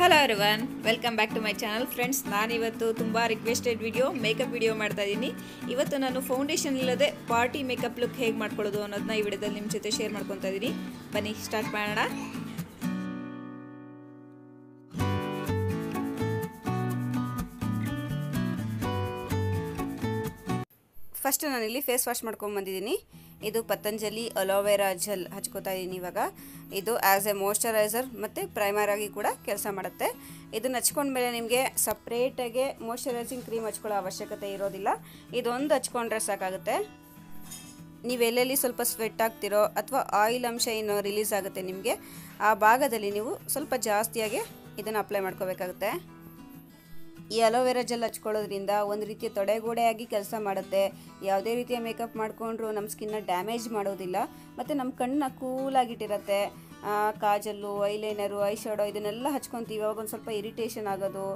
Hello everyone, welcome back to my channel. Friends, ನಾನಿವತ್ತು ತುಂಬ requested makeup video ಮಾಡ್ತಾ ಇದ್ದೀನಿ. ಇವತ್ತು ನಾನು ಫೌಂಡೇಶನ್ ಇಲ್ಲದೆ ಪಾರ್ಟಿ ಮೇಕಪ್ ಲುಕ್ ಹೇಗೆ ಮಾಡ್ಕೊಳ್ಳೋದು ಅನ್ನೋದನ್ನ ಈ ವಿಡಿಯೋದಲ್ಲಿ ನಿಮ್ಮ ಜೊತೆ ಶೇರ್ ಮಾಡ್ಕೊತಾ ಇದ್ದೀನಿ. ಬನ್ನಿ ಸ್ಟಾರ್ಟ್ ಮಾಡೋಣ. ಫಸ್ಟ್ ನಾನಿಲ್ಲಿ ಫೇಸ್ ವಾಶ್ ಮಾಡ್ಕೊಂಬಂದಿದ್ದೀನಿ. ಇದು ಪತಂಜಲಿ ಅಲೋವೆರಾ ಜೆಲ್ ಹಚ್ಕೋತಾ ಇದ್ದೀನಿ. ಇವಾಗ ಇದು ಆ್ಯಸ್ ಎ ಮಾಯ್ಶ್ಚರೈಸರ್ ಮತ್ತು ಪ್ರೈಮರ್ ಆಗಿ ಕೂಡ ಕೆಲಸ ಮಾಡುತ್ತೆ. ಇದನ್ನು ಹಚ್ಕೊಂಡ್ಮೇಲೆ ನಿಮಗೆ ಸಪ್ರೇಟಾಗಿ ಮಾಯ್ಶ್ಚರೈಸಿಂಗ್ ಕ್ರೀಮ್ ಹಚ್ಕೊಳ್ಳೋ ಅವಶ್ಯಕತೆ ಇರೋದಿಲ್ಲ. ಇದೊಂದು ಹಚ್ಕೊಂಡ್ರೆ ಸಾಕಾಗುತ್ತೆ. ನೀವು ಎಲ್ಲೆಲ್ಲಿ ಸ್ವಲ್ಪ ಸ್ವೆಟ್ ಆಗ್ತಿರೋ ಅಥವಾ ಆಯಿಲ್ ಅಂಶ ಏನು ರಿಲೀಸ್ ಆಗುತ್ತೆ ನಿಮಗೆ, ಆ ಭಾಗದಲ್ಲಿ ನೀವು ಸ್ವಲ್ಪ ಜಾಸ್ತಿಯಾಗಿ ಇದನ್ನು ಅಪ್ಲೈ ಮಾಡ್ಕೋಬೇಕಾಗುತ್ತೆ. ಈ ಅಲೋವೆರಾ ಜೆಲ್ ಹಚ್ಕೊಳ್ಳೋದ್ರಿಂದ ಒಂದು ರೀತಿಯ ತೊಡೆಗೋಡೆಯಾಗಿ ಕೆಲಸ ಮಾಡುತ್ತೆ. ಯಾವುದೇ ರೀತಿಯ ಮೇಕಪ್ ಮಾಡಿಕೊಂಡ್ರೂ ನಮ್ಮ ಸ್ಕಿನ್ನ ಡ್ಯಾಮೇಜ್ ಮಾಡೋದಿಲ್ಲ ಮತ್ತು ನಮ್ಮ ಕಣ್ಣನ್ನ ಕೂಲಾಗಿಟ್ಟಿರುತ್ತೆ. ಕಾಜಲ್ಲು, ಐಲೈನರು, ಐ ಶಾಡೋ ಇದನ್ನೆಲ್ಲ ಹಚ್ಕೊತೀವಿ, ಅವಾಗ ಒಂದು ಸ್ವಲ್ಪ ಇರಿಟೇಷನ್ ಆಗೋದು,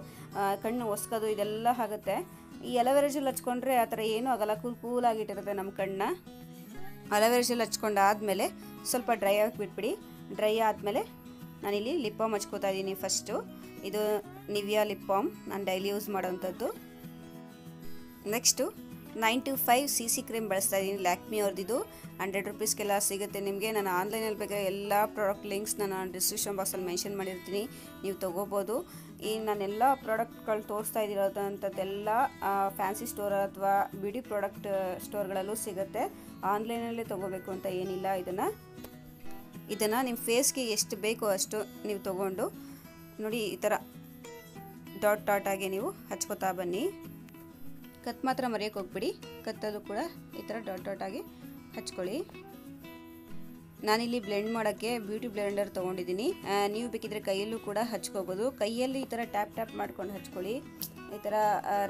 ಕಣ್ಣು ಒಸ್ಕೋದು ಇದೆಲ್ಲ ಆಗುತ್ತೆ. ಈ ಅಲೋವೆರಾ ಜೆಲ್ ಹಚ್ಕೊಂಡ್ರೆ ಆ ಥರ ಏನೂ ಆಗೋಲ್ಲ, ಕೂಲಾಗಿಟ್ಟಿರುತ್ತೆ ನಮ್ಮ ಕಣ್ಣನ್ನ. ಅಲೋವೆರಾ ಜೆಲ್ ಹಚ್ಕೊಂಡಾದಮೇಲೆ ಸ್ವಲ್ಪ ಡ್ರೈ ಆಗಿ ಬಿಟ್ಬಿಡಿ. ಡ್ರೈ ಆದಮೇಲೆ ನಾನಿಲ್ಲಿ ಲಿಪ್ ಬಾಮ್ ಹಚ್ಕೋತಾ ಇದ್ದೀನಿ. ಫಸ್ಟು ಇದು ನಿವಿಯಾ ಲಿಪ್ ಬಾಮ್, ನಾನು ಡೈಲಿ ಯೂಸ್ ಮಾಡೋವಂಥದ್ದು. ನೆಕ್ಸ್ಟು 925 CC ಕ್ರೀಮ್ ಬಳಸ್ತಾ ಇದ್ದೀನಿ, ಲ್ಯಾಕ್ಮಿ ಅವ್ರದ್ದು. 100 ರುಪೀಸ್ಗೆಲ್ಲ ಸಿಗುತ್ತೆ ನಿಮಗೆ. ನಾನು ಆನ್ಲೈನಲ್ಲಿ ಬೇಕಾದ್ರೆ ಎಲ್ಲ ಪ್ರಾಡಕ್ಟ್ ಲಿಂಕ್ಸ್ನ ನಾನು ಡಿಸ್ಕ್ರಿಪ್ಷನ್ ಬಾಕ್ಸಲ್ಲಿ ಮೆನ್ಷನ್ ಮಾಡಿರ್ತೀನಿ, ನೀವು ತೊಗೋಬೋದು. ಈ ನಾನೆಲ್ಲ ಪ್ರಾಡಕ್ಟ್ಗಳು ತೋರಿಸ್ತಾ ಇರೋದಂಥದ್ದೆಲ್ಲ ಫ್ಯಾನ್ಸಿ ಸ್ಟೋರ್ ಅಥವಾ ಬ್ಯೂಟಿ ಪ್ರಾಡಕ್ಟ್ ಸ್ಟೋರ್ಗಳಲ್ಲೂ ಸಿಗುತ್ತೆ. ಆನ್ಲೈನಲ್ಲೇ ತೊಗೋಬೇಕು ಅಂತ ಏನಿಲ್ಲ. ಇದನ್ನು ನಿಮ್ಮ ಫೇಸ್ಗೆ ಎಷ್ಟು ಬೇಕೋ ಅಷ್ಟು ನೀವು ತೊಗೊಂಡು ನೋಡಿ, ಈ ಥರ ಡಾಟ್ ಆಗಿ ನೀವು ಹಚ್ಕೋತಾ ಬನ್ನಿ. ಕತ್ ಮಾತ್ರ ಮರೆಯೋಕ್ಕೆ ಹೋಗ್ಬಿಡಿ, ಕತ್ತಲ್ಲೂ ಕೂಡ ಈ ಥರ ಡಾಟ್ ಆಗಿ ಹಚ್ಕೊಳ್ಳಿ. ನಾನಿಲ್ಲಿ ಬ್ಲೆಂಡ್ ಮಾಡೋಕ್ಕೆ ಬ್ಯೂಟಿ ಬ್ಲೆಂಡರ್ ತೊಗೊಂಡಿದ್ದೀನಿ. ನೀವು ಬೇಕಿದ್ರೆ ಕೈಯಲ್ಲೂ ಕೂಡ ಹಚ್ಕೋಬೋದು. ಕೈಯಲ್ಲಿ ಈ ಥರ ಟ್ಯಾಪ್ ಮಾಡ್ಕೊಂಡು ಹಚ್ಕೊಳ್ಳಿ. ಈ ಥರ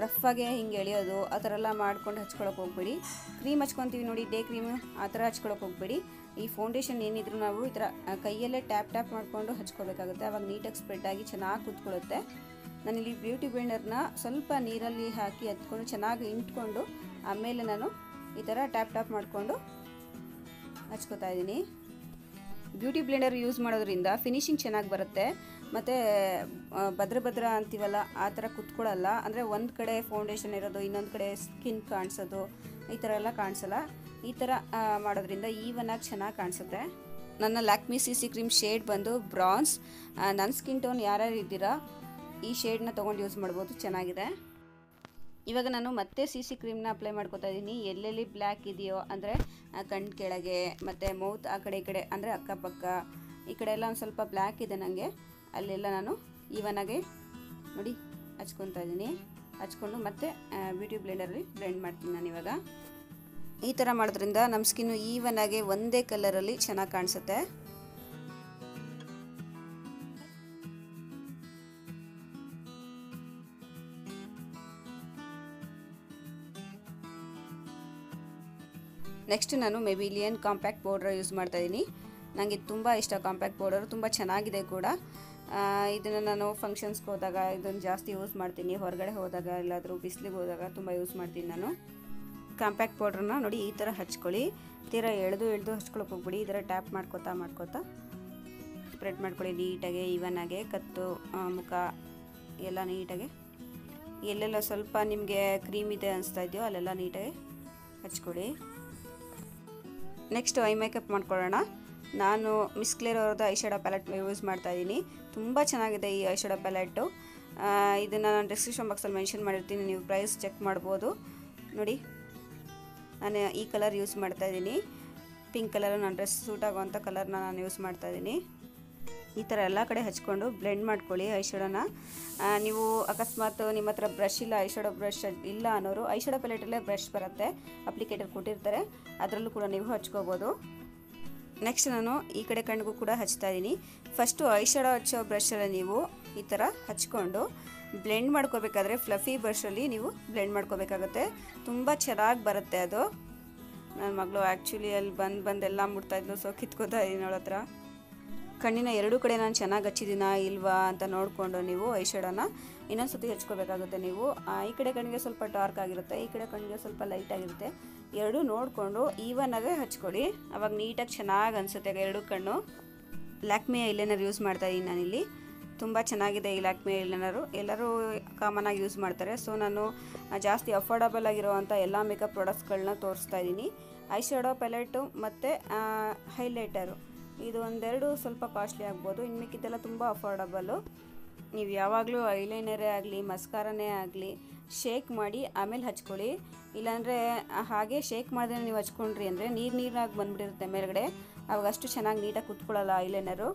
ರಫಾಗೆ ಹಿಂಗೆ ಎಳೆಯೋದು ಆ ಥರ ಎಲ್ಲ ಮಾಡ್ಕೊಂಡು ಹಚ್ಕೊಳಕ್ಕೆ ಹೋಗ್ಬೇಡಿ. ಕ್ರೀಮ್ ಹಚ್ಕೊತೀವಿ ನೋಡಿ, ಡೇ ಕ್ರೀಮು, ಆ ಥರ ಹಚ್ಕೊಳಕ್ಕೆ ಹೋಗ್ಬೇಡಿ. ಈ ಫೌಂಡೇಶನ್ ಏನಿದ್ರು ನಾವು ಈ ಥರ ಕೈಯಲ್ಲೇ ಟ್ಯಾಪ್ ಮಾಡಿಕೊಂಡು ಹಚ್ಕೋಬೇಕಾಗುತ್ತೆ. ಆವಾಗ ನೀಟಾಗಿ ಸ್ಪ್ರೆಡ್ ಆಗಿ ಚೆನ್ನಾಗಿ ಕೂತ್ಕೊಳ್ಳುತ್ತೆ. ನಾನಿಲ್ಲಿ ಬ್ಯೂಟಿ ಬ್ಲೆಂಡರ್ನ ಸ್ವಲ್ಪ ನೀರಲ್ಲಿ ಹಾಕಿ ಹತ್ಕೊಂಡು ಚೆನ್ನಾಗಿ ಇಂಟ್ಕೊಂಡು ಆಮೇಲೆ ನಾನು ಈ ಥರ ಟ್ಯಾಪ್ ಮಾಡಿಕೊಂಡು ಹಚ್ಕೋತಾ ಇದ್ದೀನಿ. ಬ್ಯೂಟಿ ಬ್ಲೆಂಡರ್ ಯೂಸ್ ಮಾಡೋದ್ರಿಂದ ಫಿನಿಶಿಂಗ್ ಚೆನ್ನಾಗಿ ಬರುತ್ತೆ ಮತ್ತು ಭದ್ರ ಅಂತೀವಲ್ಲ ಆ ಥರ ಕುತ್ಕೊಳ್ಳಲ್ಲ. ಅಂದರೆ ಒಂದು ಕಡೆ ಫೌಂಡೇಶನ್ ಇರೋದು, ಇನ್ನೊಂದು ಕಡೆ ಸ್ಕಿನ್ ಕಾಣಿಸೋದು, ಈ ಥರ ಎಲ್ಲ ಕಾಣಿಸಲ್ಲ. ಈ ಥರ ಮಾಡೋದ್ರಿಂದ ಈವನಾಗಿ ಚೆನ್ನಾಗಿ ಕಾಣಿಸುತ್ತೆ. ನನ್ನ ಲ್ಯಾಕ್ಮಿ CC ಕ್ರೀಮ್ ಶೇಡ್ ಬಂದು ಬ್ರಾನ್ಸ್. ನನ್ನ ಸ್ಕಿನ್ ಟೋನ್ ಯಾರ್ಯಾರು ಇದ್ದೀರಾ ಈ ಶೇಡ್ನ ತೊಗೊಂಡು ಯೂಸ್ ಮಾಡ್ಬೋದು, ಚೆನ್ನಾಗಿದೆ. ಇವಾಗ ನಾನು ಮತ್ತೆ CC ಕ್ರೀಮ್ನ ಅಪ್ಲೈ ಮಾಡ್ಕೋತಾ ಇದ್ದೀನಿ. ಎಲ್ಲೆಲ್ಲಿ ಬ್ಲ್ಯಾಕ್ ಇದೆಯೋ ಅಂದರೆ ಕಣ್ಣು ಕೆಳಗೆ ಮತ್ತು ಮೌತ್ ಆ ಕಡೆ ಈ ಕಡೆ ಅಂದರೆ ಅಕ್ಕಪಕ್ಕ ಈ ಕಡೆ ಎಲ್ಲ ಒಂದು ಸ್ವಲ್ಪ ಬ್ಲ್ಯಾಕ್ ಇದೆ ನನಗೆ, ಅಲ್ಲೆಲ್ಲ ನಾನು ಈವನಾಗೆ ನೋಡಿ ಹಚ್ಕೊತಾ ಇದ್ದೀನಿ. ಹಚ್ಕೊಂಡು ಮತ್ತೆ ಬ್ಯೂಟಿ ಬ್ಲೆಂಡರಲ್ಲಿ ಬ್ಲೆಂಡ್ ಮಾಡ್ತೀನಿ ನಾನು. ಇವಾಗ ಈ ಥರ ಮಾಡೋದ್ರಿಂದ ನಮ್ಮ ಸ್ಕಿನ್ನು ಈವನಾಗೆ ಒಂದೇ ಕಲರಲ್ಲಿ ಚೆನ್ನಾಗಿ ಕಾಣಿಸುತ್ತೆ. ನೆಕ್ಸ್ಟ್ ನಾನು ಮೆಬಿಲಿಯನ್ ಕಾಂಪ್ಯಾಕ್ಟ್ ಪೌಡರ್ ಯೂಸ್ ಮಾಡ್ತಾ ಇದ್ದೀನಿ. ನನಗೆ ತುಂಬ ಇಷ್ಟ ಕಾಂಪ್ಯಾಕ್ಟ್ ಪೌಡರ್, ತುಂಬ ಚೆನ್ನಾಗಿದೆ ಕೂಡ. ಇದನ್ನು ನಾನು ಫಂಕ್ಷನ್ಸ್ಗೆ ಹೋದಾಗ ಇದನ್ನು ಜಾಸ್ತಿ ಯೂಸ್ ಮಾಡ್ತೀನಿ. ಹೊರಗಡೆ ಹೋದಾಗ ಎಲ್ಲಾದರೂ ಬಿಸಿಲಿಗೆ ಹೋದಾಗ ತುಂಬ ಯೂಸ್ ಮಾಡ್ತೀನಿ ನಾನು. ಕಾಂಪ್ಯಾಕ್ಟ್ ಪೌಡ್ರನ್ನ ನೋಡಿ ಈ ಥರ ಹಚ್ಕೊಳ್ಳಿ. ತೀರ ಎಳೆದು ಹಚ್ಕೊಳಕ್ಕೆ ಹೋಗ್ಬಿಡಿ. ಈ ಥರ ಟ್ಯಾಪ್ ಮಾಡ್ಕೋತಾ ಸ್ಪ್ರೆಡ್ ಮಾಡ್ಕೊಳ್ಳಿ ನೀಟಾಗಿ, ಈವನಾಗೆ. ಕತ್ತು, ಮುಖ ಎಲ್ಲ ನೀಟಾಗಿ, ಎಲ್ಲೆಲ್ಲ ಸ್ವಲ್ಪ ನಿಮಗೆ ಕ್ರೀಮ್ ಇದೆ ಅನಿಸ್ತಾ ಇದೆಯೋ ಅಲ್ಲೆಲ್ಲ ನೀಟಾಗಿ ಹಚ್ಕೊಳ್ಳಿ. ನೆಕ್ಸ್ಟ್ ಐ ಮೇಕಪ್ ಮಾಡ್ಕೊಳ್ಳೋಣ. ನಾನು ಮಿಸ್ ಕ್ಲೇರ್ ಅವ್ರದ್ದು ಐ ಶಾಡೋ ಪ್ಯಾಲೆಟ್ ಯೂಸ್ ಮಾಡ್ತಾಯಿದ್ದೀನಿ. ತುಂಬ ಚೆನ್ನಾಗಿದೆ ಈ ಐ ಶಾಡೋ ಪ್ಯಾಲೆಟು. ಇದನ್ನು ನಾನು ಡಿಸ್ಕ್ರಿಪ್ಷನ್ ಬಾಕ್ಸಲ್ಲಿ ಮೆನ್ಷನ್ ಮಾಡಿರ್ತೀನಿ, ನೀವು ಪ್ರೈಸ್ ಚೆಕ್ ಮಾಡ್ಬೋದು. ನೋಡಿ, ನಾನು ಈ ಕಲರ್ ಯೂಸ್ ಮಾಡ್ತಾಯಿದ್ದೀನಿ. ಪಿಂಕ್ ಕಲರು ನನ್ನ ಡ್ರೆಸ್ ಸೂಟ್ ಆಗುವಂಥ ಕಲರ್ನ ನಾನು ಯೂಸ್ ಮಾಡ್ತಾಯಿದ್ದೀನಿ. ಈ ಥರ ಎಲ್ಲ ಕಡೆ ಹಚ್ಕೊಂಡು ಬ್ಲೆಂಡ್ ಮಾಡ್ಕೊಳ್ಳಿ ಐ ಶಾಡೋನ. ನೀವು ಅಕಸ್ಮಾತ್ ನಿಮ್ಮ ಹತ್ರ ಬ್ರಷ್ ಇಲ್ಲ, ಐ ಶಾಡೋ ಬ್ರಷ್ ಇಲ್ಲ ಅನ್ನೋರು ಐ ಶಾಡೋ ಪ್ಯಾಲೆಟಲ್ಲೇ ಬ್ರಷ್ ಬರುತ್ತೆ, ಅಪ್ಲಿಕೇಟರ್ ಕೊಟ್ಟಿರ್ತಾರೆ, ಅದರಲ್ಲೂ ಕೂಡ ನೀವು ಹಚ್ಕೋಬೋದು. ನೆಕ್ಸ್ಟ್ ನಾನು ಈ ಕಡೆ ಕಣ್ಣಿಗೂ ಕೂಡ ಹಚ್ತಾ ಇದ್ದೀನಿ. ಫಸ್ಟು ಐ ಶಾಡೋ ಹಚ್ಚೋ ಬ್ರಷಲ್ಲಿ ನೀವು ಈ ಥರ ಹಚ್ಕೊಂಡು ಬ್ಲೆಂಡ್ ಮಾಡ್ಕೋಬೇಕಾದ್ರೆ ಫ್ಲಫಿ ಬ್ರಷಲ್ಲಿ ನೀವು ಬ್ಲೆಂಡ್ ಮಾಡ್ಕೋಬೇಕಾಗುತ್ತೆ. ತುಂಬ ಚೆನ್ನಾಗಿ ಬರುತ್ತೆ ಅದು. ನನ್ನ ಮಗಳು ಆ್ಯಕ್ಚುಲಿ ಅಲ್ಲಿ ಬಂದೆಲ್ಲ ಮುಟ್ತಾಯಿದ್ಲು, ಸೊ ಕಿತ್ಕೋತಾ ಇದ್ದೀನಿ ಅವಳ ಹತ್ರ. ಕಣ್ಣಿನ ಎರಡೂ ಕಡೆ ನಾನು ಚೆನ್ನಾಗಿ ಹಚ್ಚಿದ್ದೀನಾ ಇಲ್ವಾ ಅಂತ ನೋಡಿಕೊಂಡು ನೀವು ಐ ಶಾಡೋನ ಇನ್ನೊಂದು ಸತಿ ಹಚ್ಕೋಬೇಕಾಗುತ್ತೆ. ನೀವು ಈ ಕಡೆ ಕಣ್ಣಿಗೆ ಸ್ವಲ್ಪ ಡಾರ್ಕ್ ಆಗಿರುತ್ತೆ, ಈ ಕಡೆ ಕಣ್ಣಿಗೆ ಸ್ವಲ್ಪ ಲೈಟ್ ಆಗಿರುತ್ತೆ. ಎರಡೂ ನೋಡಿಕೊಂಡು ಈವನಾಗೆ ಹಚ್ಕೊಳ್ಳಿ, ಅವಾಗ ನೀಟಾಗಿ ಚೆನ್ನಾಗಿ ಅನಿಸುತ್ತೆ ಎರಡೂ ಕಣ್ಣು. ಲ್ಯಾಕ್ಮಿ ಐಲೈನರ್ ಯೂಸ್ ಮಾಡ್ತಾಯಿದ್ದೀನಿ ನಾನಿಲ್ಲಿ. ತುಂಬ ಚೆನ್ನಾಗಿದೆ ಈ ಲ್ಯಾಕ್ಮೆ ಐಲೈನರು. ಎಲ್ಲರೂ ಕಾಮನಾಗಿ ಯೂಸ್ ಮಾಡ್ತಾರೆ. ಸೊ ನಾನು ಜಾಸ್ತಿ ಅಫೋರ್ಡಬಲ್ ಆಗಿರೋವಂಥ ಎಲ್ಲ ಮೇಕಪ್ ಪ್ರಾಡಕ್ಟ್ಸ್ಗಳನ್ನ ತೋರಿಸ್ತಾ ಇದ್ದೀನಿ. ಐ ಶ್ಯಾಡೋ ಪ್ಯಾಲೆಟು ಮತ್ತು ಹೈಲೈಟರು ಇದು ಒಂದೆರಡು ಸ್ವಲ್ಪ ಕಾಸ್ಟ್ಲಿ ಆಗ್ಬೋದು. ಇನ್ನು ಮಿಕ್ಕಿದ್ದೆಲ್ಲ ತುಂಬ ಅಫೋರ್ಡಬಲ್ಲು. ನೀವು ಯಾವಾಗಲೂ ಐಲೈನರೇ ಆಗಲಿ ಮಸ್ಕಾರನೇ ಆಗಲಿ ಶೇಕ್ ಮಾಡಿ ಆಮೇಲೆ ಹಚ್ಕೊಳ್ಳಿ. ಇಲ್ಲಾಂದರೆ ಹಾಗೆ ಶೇಕ್ ಮಾಡಿದ್ರೆ ನೀವು ಹಚ್ಕೊಂಡ್ರಿ ಅಂದರೆ ನೀರಾಗಿ ಬಂದುಬಿಟ್ಟಿರುತ್ತೆ ಮೇಲ್ಗಡೆ, ಅವಾಗ ಅಷ್ಟು ಚೆನ್ನಾಗಿ ನೀಟಾಗಿ ಕುತ್ಕೊಳ್ಳಲ್ಲ ಐಲೈನರು.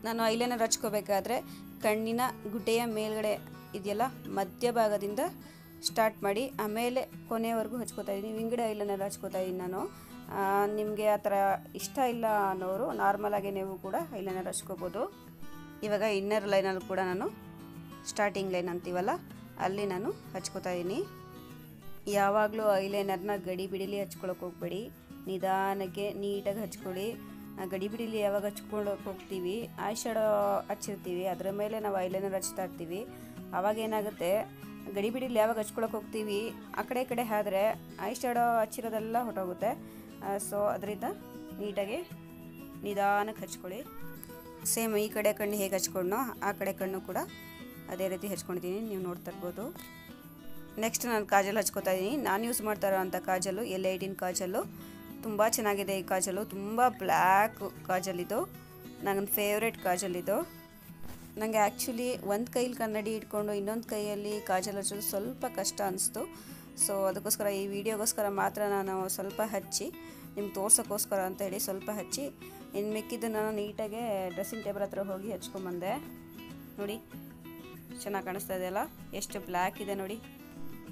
ನಾನು ಐಲೈನರ್ ಹಚ್ಕೋಬೇಕಾದ್ರೆ ಕಣ್ಣಿನ ಗುಡ್ಡೆಯ ಮೇಲ್ಗಡೆ ಇದೆಯಲ್ಲ ಮಧ್ಯಭಾಗದಿಂದ ಸ್ಟಾರ್ಟ್ ಮಾಡಿ ಆಮೇಲೆ ಕೊನೆಯವರೆಗೂ ಹಚ್ಕೋತಾ ಇದ್ದೀನಿ. ವಿಂಗಡೆ ಐಲೈನರ್ ಹಚ್ಕೋತಾ ಇದ್ದೀನಿ ನಾನು. ನಿಮಗೆ ಆ ಥರ ಇಷ್ಟ ಇಲ್ಲ ಅನ್ನೋರು ನಾರ್ಮಲಾಗಿ ನೀವು ಕೂಡ ಐಲೈನರ್ ಹಚ್ಕೋಬೋದು. ಇವಾಗ ಇನ್ನರ್ ಲೈನಲ್ಲಿ ಕೂಡ ನಾನು ಸ್ಟಾರ್ಟಿಂಗ್ ಲೈನ್ ಅಂತೀವಲ್ಲ ಅಲ್ಲಿ ನಾನು ಹಚ್ಕೋತಾ ಇದ್ದೀನಿ. ಯಾವಾಗಲೂ ಐಲೈನರ್ನ ಗಡಿ ಬಿಡಿಲಿ ಹಚ್ಕೊಳಕ್ಕೆ ಹೋಗಬೇಡಿ, ನಿಧಾನಕ್ಕೆ ನೀಟಾಗಿ ಹಚ್ಕೊಳ್ಳಿ. ಗಡಿ ಬಿಡಿಲಿ ಯಾವಾಗ ಹಚ್ಕೊಳ್ಳೋಕೆ ಹೋಗ್ತೀವಿ ಐ ಶ್ಯಾಡೋ ಹಚ್ಚಿರ್ತೀವಿ, ಅದರ ಮೇಲೆ ನಾವು ಐಲೈನರ್ ಹಚ್ತಾ ಇರ್ತೀವಿ. ಆವಾಗ ಏನಾಗುತ್ತೆ ಗಡಿ ಬಿಡಿಲಿ ಯಾವಾಗ ಹಚ್ಕೊಳಕ್ಕೆ ಹೋಗ್ತೀವಿ ಆ ಕಡೆ ಆದ್ರೆ ಐ ಶ್ಯಾಡೋ ಹಚ್ಚಿರೋದೆಲ್ಲ ಹೊಟ್ಟೋಗುತ್ತೆ. ಸೊ ಅದರಿಂದ ನೀಟಾಗಿ ನಿಧಾನಕ್ಕೆ ಹಚ್ಕೊಳ್ಳಿ. ಸೇಮ್ ಈ ಕಡೆ ಕಣ್ಣು ಹೇಗೆ ಹಚ್ಕೊಂಡ್ನೋ ಆ ಕಡೆ ಕಣ್ಣು ಕೂಡ ಅದೇ ರೀತಿ ಹಚ್ಕೊಂಡಿದ್ದೀನಿ, ನೀವು ನೋಡ್ತಾ ಇರ್ಬೋದು. ನೆಕ್ಸ್ಟ್ ನಾನು ಕಾಜಲ್ ಹಚ್ಕೋತಾ ಇದ್ದೀನಿ. ನಾನು ಯೂಸ್ ಮಾಡ್ತಾ ಇರೋವಂಥ ಕಾಜಲು L18 ಕಾಜಲ್ಲು. ತುಂಬ ಚೆನ್ನಾಗಿದೆ ಈ ಕಾಜಲು, ತುಂಬ ಬ್ಲ್ಯಾಕ್ ಕಾಜಲ್ ಇದು. ನನ್ನ ಫೇವ್ರೆಟ್ ಕಾಜಲ್ ಇದು. ನನಗೆ ಆ್ಯಕ್ಚುಲಿ ಒಂದು ಕೈಯಲ್ಲಿ ಕನ್ನಡಿ ಇಟ್ಕೊಂಡು ಇನ್ನೊಂದು ಕೈಯಲ್ಲಿ ಕಾಜಲ್ ಹಚ್ಚೋದು ಸ್ವಲ್ಪ ಕಷ್ಟ ಅನಿಸ್ತು. ಸೊ ಅದಕ್ಕೋಸ್ಕರ ಈ ವಿಡಿಯೋಗೋಸ್ಕರ ಮಾತ್ರ ನಾನು ಸ್ವಲ್ಪ ಹಚ್ಚಿ ನಿಮ್ಗೆ ತೋರ್ಸೋಕ್ಕೋಸ್ಕರ ಅಂತ ಹೇಳಿ ಸ್ವಲ್ಪ ಹಚ್ಚಿ ಇನ್ನು ಮಿಕ್ಕಿದ್ದು ನಾನು ನೀಟಾಗೆ ಡ್ರೆಸ್ಸಿಂಗ್ ಟೇಬಲ್ ಹತ್ರ ಹೋಗಿ ಹಚ್ಕೊಂಬಂದೆ. ನೋಡಿ ಚೆನ್ನಾಗಿ ಕಾಣಿಸ್ತಾ ಇದೆಯಲ್ಲ, ಎಷ್ಟು ಬ್ಲ್ಯಾಕ್ ಇದೆ ನೋಡಿ.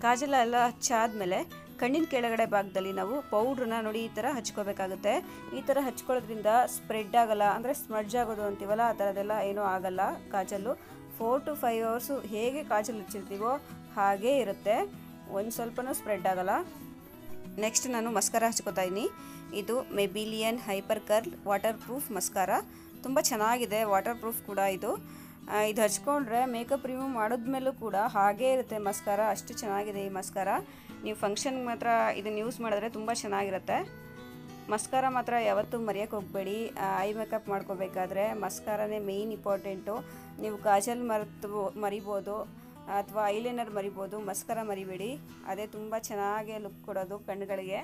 ಕಾಜಲ ಎಲ್ಲ ಹಚ್ಚಾದ್ಮೇಲೆ ಕಣ್ಣಿನ ಕೆಳಗಡೆ ಭಾಗದಲ್ಲಿ ನಾವು ಪೌಡ್ರನ್ನ ನೋಡಿ ಈ ಥರ ಹಚ್ಕೋಬೇಕಾಗುತ್ತೆ. ಈ ಥರ ಹಚ್ಕೊಳ್ಳೋದ್ರಿಂದ ಸ್ಪ್ರೆಡ್ ಆಗಲ್ಲ, ಅಂದರೆ ಸ್ಮಡ್ಜ್ ಆಗೋದು ಅಂತೀವಲ್ಲ ಆ ಥರದ್ದೆಲ್ಲ ಏನೂ ಆಗಲ್ಲ. ಕಾಜಲ್ಲು 4 to 5 hours ಹೇಗೆ ಕಾಜಲ್ ಹಚ್ಚಿರ್ತೀವೋ ಹಾಗೇ ಇರುತ್ತೆ, ಒಂದು ಸ್ವಲ್ಪನೂ ಸ್ಪ್ರೆಡ್ ಆಗಲ್ಲ. ನೆಕ್ಸ್ಟ್ ನಾನು ಮಸ್ಕಾರ ಹಚ್ಕೋತಾ ಇದ್ದೀನಿ. ಇದು Maybelline hyper curl waterproof mascara. ತುಂಬ ಚೆನ್ನಾಗಿದೆ, ವಾಟರ್ ಪ್ರೂಫ್ ಕೂಡ ಇದು. ಇದು ಹಚ್ಕೊಂಡ್ರೆ ಮೇಕಪ್ ರಿಮೂವ್ ಮಾಡಿದ್ಮೇಲೂ ಕೂಡ ಹಾಗೇ ಇರುತ್ತೆ ಮಸ್ಕಾರ, ಅಷ್ಟು ಚೆನ್ನಾಗಿದೆ ಈ ಮಸ್ಕಾರ. ನೀವು ಫಂಕ್ಷನ್ಗೆ ಮಾತ್ರ ಇದನ್ನು ಯೂಸ್ ಮಾಡಿದ್ರೆ ತುಂಬ ಚೆನ್ನಾಗಿರುತ್ತೆ. ಮಸ್ಕಾರ ಮಾತ್ರ ಯಾವತ್ತೂ ಮರೆಯೋಕ್ಕೆ ಹೋಗಬೇಡಿ. ಐ ಮೇಕಪ್ ಮಾಡ್ಕೋಬೇಕಾದ್ರೆ ಮಸ್ಕಾರನೇ ಮೇಯ್ನ್ ಇಂಪಾರ್ಟೆಂಟು. ನೀವು ಕಾಜಲ್ ಮರಿಬೋದು ಅಥವಾ ಐಲೈನರ್ ಮರಿಬೋದು, ಮಸ್ಕಾರ ಮರಿಬೇಡಿ. ಅದೇ ತುಂಬ ಚೆನ್ನಾಗೇ ಲುಕ್ ಕೊಡೋದು ಕಣ್ಣುಗಳಿಗೆ.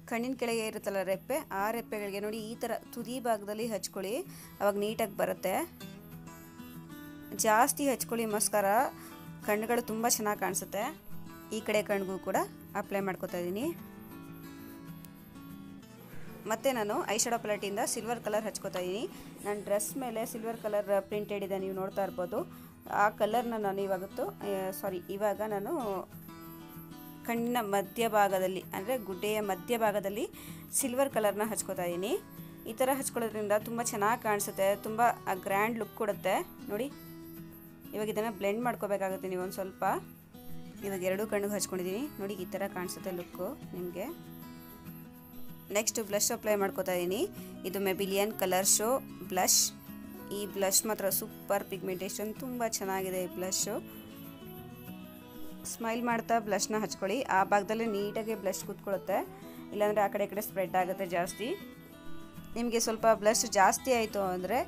ಕಣ್ಣಿನ ಕೆಳಗೆ ಇರುತ್ತಲ್ಲ ರೆಪ್ಪೆ, ಆ ರೆಪ್ಪೆಗಳಿಗೆ ನೋಡಿ ಈ ಥರ ತುದಿ ಭಾಗದಲ್ಲಿ ಹಚ್ಕೊಳ್ಳಿ, ಅವಾಗ ನೀಟಾಗಿ ಬರುತ್ತೆ. ಜಾಸ್ತಿ ಹಚ್ಕೊಳ್ಳಿ ಮಸ್ಕಾರ, ಕಣ್ಣುಗಳು ತುಂಬ ಚೆನ್ನಾಗಿ ಕಾಣಿಸುತ್ತೆ. ಈ ಕಡೆ ಕಣ್ಣಿಗೂ ಕೂಡ ಅಪ್ಲೈ ಮಾಡ್ಕೋತಾ ಇದ್ದೀನಿ. ಮತ್ತು ನಾನು ಐ ಶ್ಯಾಡೋ ಪ್ಯಾಲೆಟಿಂದ ಸಿಲ್ವರ್ ಕಲರ್ ಹಚ್ಕೋತಾ ಇದ್ದೀನಿ. ನನ್ನ ಡ್ರೆಸ್ ಮೇಲೆ ಸಿಲ್ವರ್ ಕಲರ್ ಪ್ರಿಂಟೆಡ್ ಇದೆ, ನೀವು ನೋಡ್ತಾ ಇರ್ಬೋದು. ಆ ಕಲರ್ನ ನಾನು ಇವಾಗ ನಾನು ಕಣ್ಣಿನ ಮಧ್ಯಭಾಗದಲ್ಲಿ ಅಂದರೆ ಗುಡ್ಡೆಯ ಮಧ್ಯಭಾಗದಲ್ಲಿ ಸಿಲ್ವರ್ ಕಲರ್ನ ಹಚ್ಕೋತಾ ಇದ್ದೀನಿ. ಈ ಥರ ಹಚ್ಕೊಳ್ಳೋದ್ರಿಂದ ತುಂಬ ಚೆನ್ನಾಗಿ ಕಾಣಿಸುತ್ತೆ, ತುಂಬ ಗ್ರ್ಯಾಂಡ್ ಲುಕ್ ಕೊಡುತ್ತೆ ನೋಡಿ. ಇವಾಗ ಇದನ್ನು ಬ್ಲೆಂಡ್ ಮಾಡ್ಕೋಬೇಕಾಗುತ್ತೆ ನೀವು ಒಂದು ಸ್ವಲ್ಪ. ಇವಾಗ ಎರಡೂ ಕಣ್ಣಿಗೆ ಹಚ್ಕೊಂಡಿದ್ದೀನಿ ನೋಡಿ, ಈ ಥರ ಕಾಣಿಸುತ್ತೆ ಲುಕ್ಕು ನಿಮಗೆ. ನೆಕ್ಸ್ಟ್ ಬ್ಲಷ್ ಅಪ್ಲೈ ಮಾಡ್ಕೋತಾ ಇದ್ದೀನಿ. ಇದು ಮೆಬಿಲಿಯನ್ ಕಲರ್ ಶೋ ಬ್ಲಷ್. ಈ ಬ್ಲಷ್ ಮಾತ್ರ ಸೂಪರ್ ಪಿಗ್ಮೆಂಟೇಷನ್, ತುಂಬ ಚೆನ್ನಾಗಿದೆ ಈ ಬ್ಲಷು. ಸ್ಮೈಲ್ ಮಾಡ್ತಾ ಬ್ಲಷ್ನ ಹಚ್ಕೊಳ್ಳಿ, ಆ ಭಾಗದಲ್ಲಿ ನೀಟಾಗಿ ಬ್ಲಷ್ ಕೂತ್ಕೊಳ್ಳುತ್ತೆ, ಇಲ್ಲಾಂದರೆ ಆ ಕಡೆ ಸ್ಪ್ರೆಡ್ ಆಗುತ್ತೆ ಜಾಸ್ತಿ. ನಿಮಗೆ ಸ್ವಲ್ಪ ಬ್ಲಷ್ ಜಾಸ್ತಿ ಆಯಿತು ಅಂದರೆ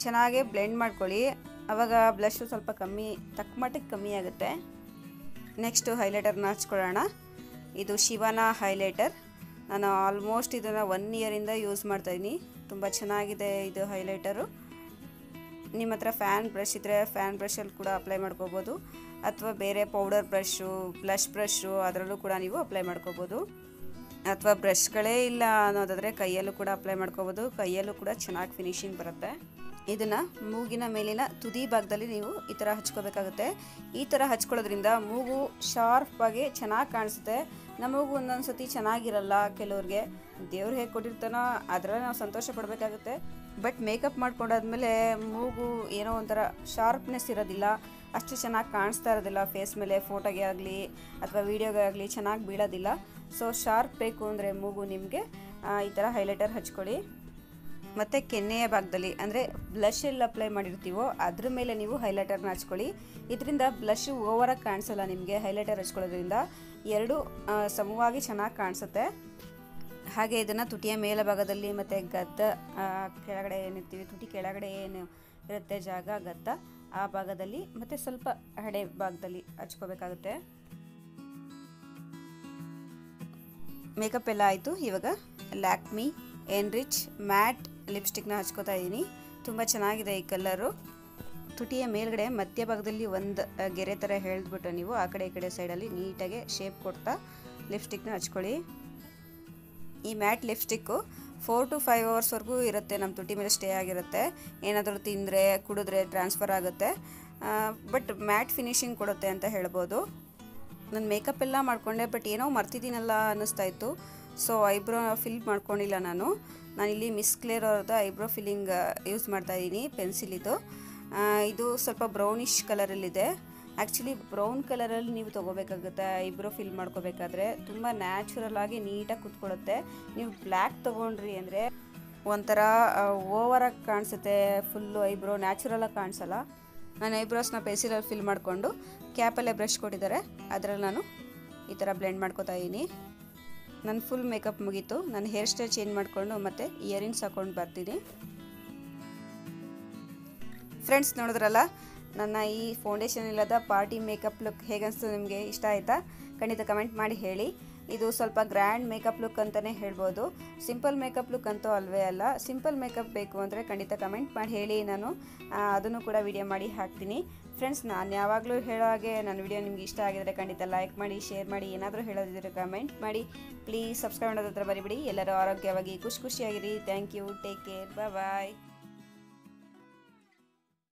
ಚೆನ್ನಾಗೇ ಬ್ಲೆಂಡ್ ಮಾಡ್ಕೊಳ್ಳಿ, ಆವಾಗ ಬ್ಲಷು ಸ್ವಲ್ಪ ತಕ್ಕ ಮಟ್ಟಿಗೆ ಕಮ್ಮಿ ಆಗುತ್ತೆ. ನೆಕ್ಸ್ಟು ಹೈಲೈಟರ್ನ ಹಚ್ಕೊಳ್ಳೋಣ. ಇದು ಶಿವನ ಹೈಲೈಟರ್. ನಾನು ಆಲ್ಮೋಸ್ಟ್ ಇದನ್ನು 1 year ಯೂಸ್ ಮಾಡ್ತಾಯಿದ್ದೀನಿ. ತುಂಬ ಚೆನ್ನಾಗಿದೆ ಇದು ಹೈಲೈಟರು. ನಿಮ್ಮ ಹತ್ರ ಫ್ಯಾನ್ ಬ್ರಷ್ ಇದ್ದರೆ ಫ್ಯಾನ್ ಬ್ರಷಲ್ಲಿ ಕೂಡ ಅಪ್ಲೈ ಮಾಡ್ಕೋಬೋದು, ಅಥವಾ ಬೇರೆ ಪೌಡರ್ ಬ್ರಷು ಬ್ಲಷ್ ಬ್ರಷು ಅದರಲ್ಲೂ ಕೂಡ ನೀವು ಅಪ್ಲೈ ಮಾಡ್ಕೋಬೋದು. ಅಥವಾ ಬ್ರಷ್ಗಳೇ ಇಲ್ಲ ಅನ್ನೋದಾದರೆ ಕೈಯಲ್ಲೂ ಕೂಡ ಅಪ್ಲೈ ಮಾಡ್ಕೋಬೋದು, ಕೈಯಲ್ಲೂ ಕೂಡ ಚೆನ್ನಾಗಿ ಫಿನಿಶಿಂಗ್ ಬರುತ್ತೆ. ಇದನ್ನು ಮೂಗಿನ ಮೇಲಿನ ತುದಿ ಭಾಗದಲ್ಲಿ ನೀವು ಈ ಥರ ಹಚ್ಕೋಬೇಕಾಗುತ್ತೆ. ಈ ಥರ ಹಚ್ಕೊಳ್ಳೋದ್ರಿಂದ ಮೂಗು ಶಾರ್ಪಾಗಿ ಚೆನ್ನಾಗಿ ಕಾಣಿಸುತ್ತೆ. ನಮ್ಮ ಮೂಗು ಒಂದೊಂದು ಸತಿ ಚೆನ್ನಾಗಿರಲ್ಲ, ಕೆಲವ್ರಿಗೆ ದೇವ್ರು ಹೇಗೆ ಕೊಟ್ಟಿರ್ತಾನೋ ಅದರಲ್ಲಿ ನಾವು ಸಂತೋಷ ಪಡಬೇಕಾಗುತ್ತೆ. ಬಟ್ ಮೇಕಪ್ ಮಾಡ್ಕೊಂಡಾದ್ಮೇಲೆ ಮೂಗು ಏನೋ ಒಂಥರ ಶಾರ್ಪ್ನೆಸ್ ಇರೋದಿಲ್ಲ, ಅಷ್ಟು ಚೆನ್ನಾಗಿ ಕಾಣಿಸ್ತಾ ಇರೋದಿಲ್ಲ ಫೇಸ್ ಮೇಲೆ, ಫೋಟೋಗೆ ಆಗಲಿ ಅಥವಾ ವೀಡಿಯೋಗೆ ಆಗಲಿ ಚೆನ್ನಾಗಿ ಬೀಳೋದಿಲ್ಲ. ಸೊ ಶಾರ್ಪ್ ಬೇಕು ಅಂದರೆ ಮೂಗು ನಿಮಗೆ ಈ ಥರ ಹೈಲೈಟರ್ ಹಚ್ಕೊಳ್ಳಿ. ಮತ್ತು ಕೆನ್ನೆಯ ಭಾಗದಲ್ಲಿ ಅಂದರೆ ಬ್ಲಷ್ ಎಲ್ಲ ಅಪ್ಲೈ ಮಾಡಿರ್ತೀವೋ ಅದ್ರ ಮೇಲೆ ನೀವು ಹೈಲೈಟರ್ನ ಹಚ್ಕೊಳ್ಳಿ. ಇದರಿಂದ ಬ್ಲಷ್ ಓವರಾಗಿ ಕಾಣಿಸಲ್ಲ ನಿಮಗೆ. ಹೈಲೈಟರ್ ಹಚ್ಕೊಳ್ಳೋದ್ರಿಂದ ಎರಡು ಸಮವಾಗಿ ಚೆನ್ನಾಗಿ ಕಾಣಿಸುತ್ತೆ. ಹಾಗೆ ಇದನ್ನು ತುಟಿಯ ಮೇಲ್ಭಾಗದಲ್ಲಿ ಮತ್ತು ಗದ್ದ ಕೆಳಗಡೆ ಏನಿರ್ತೀವಿ ತುಟಿ ಕೆಳಗಡೆ ಏನು ಇರುತ್ತೆ ಜಾಗ ಗತ್ತ, ಆ ಭಾಗದಲ್ಲಿ ಮತ್ತು ಸ್ವಲ್ಪ ಹಣೆ ಭಾಗದಲ್ಲಿ ಹಚ್ಕೋಬೇಕಾಗುತ್ತೆ. ಮೇಕಪ್ ಎಲ್ಲ ಆಯಿತು. ಇವಾಗ ಲ್ಯಾಕ್ಮಿ ಎನ್ರಿಚ್ ಮ್ಯಾಟ್ ಲಿಪ್ಸ್ಟಿಕ್ನ ಹಚ್ಕೋತಾ ಇದ್ದೀನಿ. ತುಂಬ ಚೆನ್ನಾಗಿದೆ ಈ ಕಲರು. ತುಟಿಯ ಮೇಲ್ಗಡೆ ಮಧ್ಯಭಾಗದಲ್ಲಿ ಒಂದು ಗೆರೆ ಥರ ಹೇಳ್ಬಿಟ್ಟು ನೀವು ಆ ಕಡೆ ಈ ಕಡೆ ಸೈಡಲ್ಲಿ ನೀಟಾಗಿ ಶೇಪ್ ಕೊಡ್ತಾ ಲಿಪ್ಸ್ಟಿಕ್ನ ಹಚ್ಕೊಳ್ಳಿ. ಈ ಮ್ಯಾಟ್ ಲಿಪ್ಸ್ಟಿಕ್ಕು 4 to 5 ಅವರ್ಸ್ವರೆಗೂ ಇರುತ್ತೆ, ನಮ್ಮ ತುಟಿ ಮೇಲೆ ಸ್ಟೇ ಆಗಿರುತ್ತೆ. ಏನಾದರೂ ತಿಂದರೆ ಕುಡಿದ್ರೆ ಟ್ರಾನ್ಸ್ಫರ್ ಆಗುತ್ತೆ, ಬಟ್ ಮ್ಯಾಟ್ ಫಿನಿಶಿಂಗ್ ಕೊಡುತ್ತೆ ಅಂತ ಹೇಳ್ಬೋದು. ನಾನು ಮೇಕಪ್ ಎಲ್ಲ ಮಾಡಿಕೊಂಡೆ, ಬಟ್ ಏನೋ ಮರ್ತಿದ್ದೀನಲ್ಲ ಅನ್ನಿಸ್ತಾ ಇತ್ತು. ಸೊ ಐಬ್ರೋ ಫಿಲ್ ಮಾಡ್ಕೊಂಡಿಲ್ಲ ನಾನಿಲ್ಲಿ ಮಿಸ್ ಕ್ಲೇರ್ ಅವ್ರದ್ದು ಐಬ್ರೋ ಫಿಲ್ಲಿಂಗ್ ಯೂಸ್ ಮಾಡ್ತಾಯಿದ್ದೀನಿ, ಪೆನ್ಸಿಲಿದು. ಇದು ಸ್ವಲ್ಪ ಬ್ರೌನಿಷ್ ಕಲರಲ್ಲಿದೆ. ಆ್ಯಕ್ಚುಲಿ ಬ್ರೌನ್ ಕಲರಲ್ಲಿ ನೀವು ತೊಗೋಬೇಕಾಗುತ್ತೆ ಐಬ್ರೋ ಫಿಲ್ ಮಾಡ್ಕೋಬೇಕಾದ್ರೆ, ತುಂಬ ನ್ಯಾಚುರಲ್ ಆಗಿ ನೀಟಾಗಿ ಕೂತ್ಕೊಳ್ಳುತ್ತೆ. ನೀವು ಬ್ಲ್ಯಾಕ್ ತೊಗೊಂಡ್ರಿ ಅಂದರೆ ಒಂಥರ ಓವರಾಗಿ ಕಾಣಿಸುತ್ತೆ, ಫುಲ್ಲು ಐಬ್ರೋ ನ್ಯಾಚುರಲಾಗಿ ಕಾಣಿಸಲ್ಲ. ನಾನು ಐಬ್ರೋಸ್ನ ಪೆನ್ಸಿಲಲ್ಲಿ ಫಿಲ್ ಮಾಡಿಕೊಂಡು ಕ್ಯಾಪಲ್ಲೇ ಬ್ರಷ್ ಕೊಟ್ಟಿದ್ದಾರೆ, ಅದರಲ್ಲಿ ನಾನು ಈ ಥರ ಬ್ಲೆಂಡ್ ಮಾಡ್ಕೋತಾ ಇದ್ದೀನಿ. ನನ್ನ ಫುಲ್ ಮೇಕಪ್ ಮುಗೀತು. ನಾನು ಹೇರ್ ಸ್ಟೈಲ್ ಚೇಂಜ್ ಮಾಡಿಕೊಂಡು ಮತ್ತು ಇಯರಿಂಗ್ಸ್ ಹಾಕ್ಕೊಂಡು ಬರ್ತೀನಿ. ಫ್ರೆಂಡ್ಸ್, ನೋಡಿದ್ರಲ್ಲ ನನ್ನ ಈ ಫೌಂಡೇಶನ್ ಇಲ್ಲದ ಪಾರ್ಟಿ ಮೇಕಪ್ ಲುಕ್ ಹೇಗನ್ನಿಸ್ತು, ನಿಮಗೆ ಇಷ್ಟ ಆಯಿತಾ? ಖಂಡಿತ ಕಮೆಂಟ್ ಮಾಡಿ ಹೇಳಿ. ಇದು ಸ್ವಲ್ಪ ಗ್ರ್ಯಾಂಡ್ ಮೇಕಪ್ ಲುಕ್ ಅಂತಲೇ ಹೇಳ್ಬೋದು, ಸಿಂಪಲ್ ಮೇಕಪ್ ಲುಕ್ ಅಂತೂ ಅಲ್ವೇ ಅಲ್ಲ. ಸಿಂಪಲ್ ಮೇಕಪ್ ಬೇಕು ಅಂದರೆ ಖಂಡಿತ ಕಮೆಂಟ್ ಮಾಡಿ ಹೇಳಿ, ನಾನು ಅದನ್ನು ಕೂಡ ವಿಡಿಯೋ ಮಾಡಿ ಹಾಕ್ತೀನಿ. ಫ್ರೆಂಡ್ಸ್, ನಾನು ಯಾವಾಗಲೂ ಹೇಳೋ ಹಾಗೆ ನನ್ನ ವಿಡಿಯೋ ನಿಮ್ಗೆ ಇಷ್ಟ ಆಗಿದರೆ ಖಂಡಿತ ಲೈಕ್ ಮಾಡಿ, ಶೇರ್ ಮಾಡಿ, ಏನಾದರೂ ಹೇಳೋದಿದ್ರೆ ಕಮೆಂಟ್ ಮಾಡಿ. ಪ್ಲೀಸ್ ಸಬ್ಸ್ಕ್ರೈಬ್ ಮಾಡೋದ್ರ ಮರಿಬಿಡಿ. ಎಲ್ಲರೂ ಆರೋಗ್ಯವಾಗಿ ಖುಷಿಯಾಗಿರಿ. Thank you. Take care. Bye.